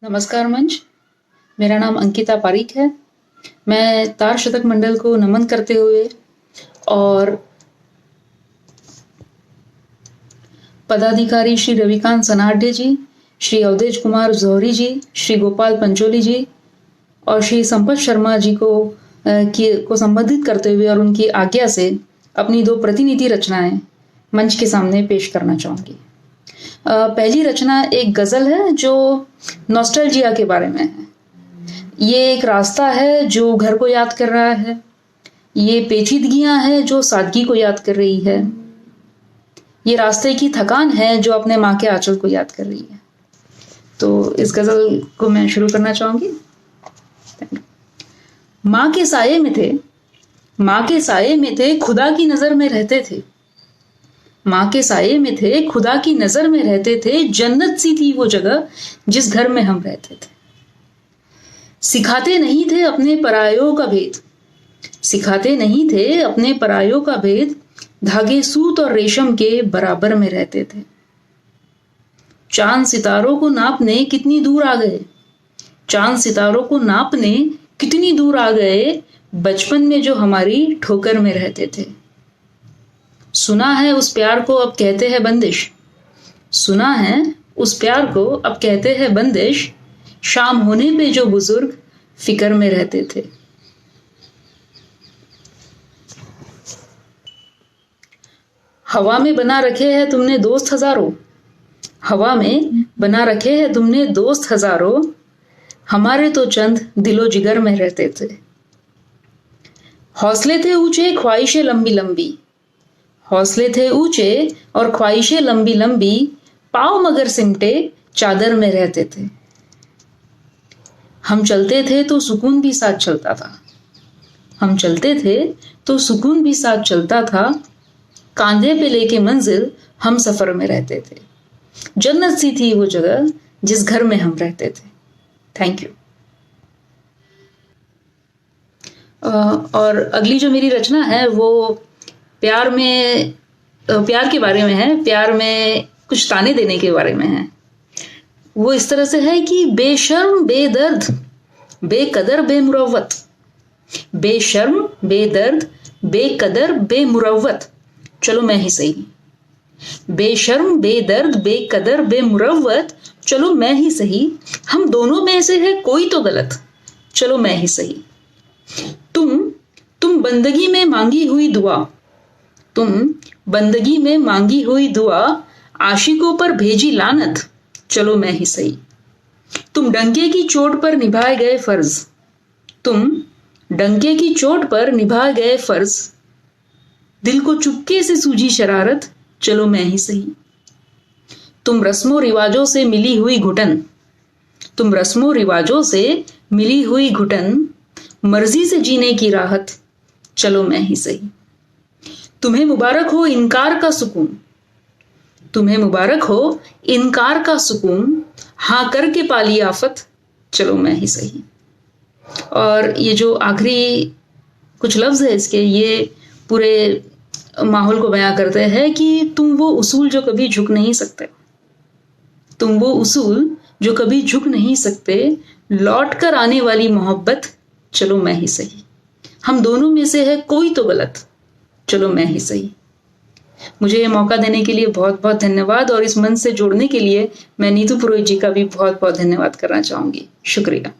नमस्कार मंच, मेरा नाम अंकिता पारीक है। मैं तार शतक मंडल को नमन करते हुए और पदाधिकारी श्री रविकांत सनाढ्य जी, श्री अवधेश कुमार जौहरी जी, श्री गोपाल पंचोली जी और श्री संपत शर्मा जी को संबोधित करते हुए और उनकी आज्ञा से अपनी दो प्रतिनिधि रचनाएं मंच के सामने पेश करना चाहूंगी। पहली रचना एक गजल है जो नॉस्टैल्जिया के बारे में है। ये एक रास्ता है जो घर को याद कर रहा है, ये पेचीदगियां हैं जो सादगी को याद कर रही है, ये रास्ते की थकान है जो अपने माँ के आंचल को याद कर रही है। तो इस गजल को मैं शुरू करना चाहूंगी। माँ के साये में थे, माँ के साये में थे, खुदा की नजर में रहते थे। माँ के साये में थे, खुदा की नजर में रहते थे। जन्नत सी थी वो जगह जिस घर में हम रहते थे। सिखाते नहीं थे अपने परायों का भेद, सिखाते नहीं थे अपने परायों का भेद। धागे सूत और रेशम के बराबर में रहते थे। चांद सितारों को नापने कितनी दूर आ गए, चांद सितारों को नापने कितनी दूर आ गए। बचपन में जो हमारी ठोकर में रहते थे। सुना है उस प्यार को अब कहते हैं बंदिश, सुना है उस प्यार को अब कहते हैं बंदिश। शाम होने पे जो बुजुर्ग फिक्र में रहते थे। हवा में बना रखे हैं तुमने दोस्त हजारों, हवा में बना रखे हैं तुमने दोस्त हजारों। हमारे तो चंद दिलो जिगर में रहते थे। हौसले थे ऊंचे, ख्वाहिशें लंबी लंबी, हौसले थे ऊंचे और ख्वाहिशें लंबी लंबी। पाँव मगर सिमटे चादर में रहते थे। हम चलते थे तो सुकून भी साथ चलता था, हम चलते थे तो सुकून भी साथ चलता था। कांधे पे लेके मंजिल हम सफर में रहते थे। जन्नत सी थी वो जगह जिस घर में हम रहते थे। Thank you. और अगली जो मेरी रचना है वो प्यार के बारे में है, प्यार में कुछ ताने देने के बारे में है। वो इस तरह से है कि बेशर्म बेदर्द बेकदर बेमुरव्वत, बेशर्म बेदर्द बेकदर बेमुरव्वत, चलो मैं ही सही। बेशर्म बेदर्द बेकदर बेमुरव्वत, चलो मैं ही सही। हम दोनों में से है कोई तो गलत, चलो मैं ही सही। तुम बंदगी में मांगी हुई दुआ, तुम बंदगी में मांगी हुई दुआ। आशिकों पर भेजी लानत, चलो मैं ही सही। तुम डंके की चोट पर निभाए गए फर्ज, तुम डंके की चोट पर निभाए गए फर्ज। दिल को चुपके से सूझी शरारत, चलो मैं ही सही। तुम रस्मों रिवाजों से मिली हुई घुटन, तुम रस्मों रिवाजों से मिली हुई घुटन। मर्जी से जीने की राहत, चलो मैं ही सही। तुम्हें मुबारक हो इनकार का सुकून, तुम्हें मुबारक हो इनकार का सुकून। हाँ करके पाली आफत, चलो मैं ही सही। और ये जो आखिरी कुछ लफ्ज है इसके, ये पूरे माहौल को बयां करते हैं कि तुम वो उसूल जो कभी झुक नहीं सकते, तुम वो उसूल जो कभी झुक नहीं सकते। लौट कर आने वाली मोहब्बत, चलो मैं ही सही। हम दोनों में से है कोई तो गलत, चलो मैं ही सही। मुझे ये मौका देने के लिए बहुत बहुत धन्यवाद और इस मंच से जोड़ने के लिए मैं नीतू पुरोहित जी का भी बहुत बहुत धन्यवाद करना चाहूंगी। शुक्रिया।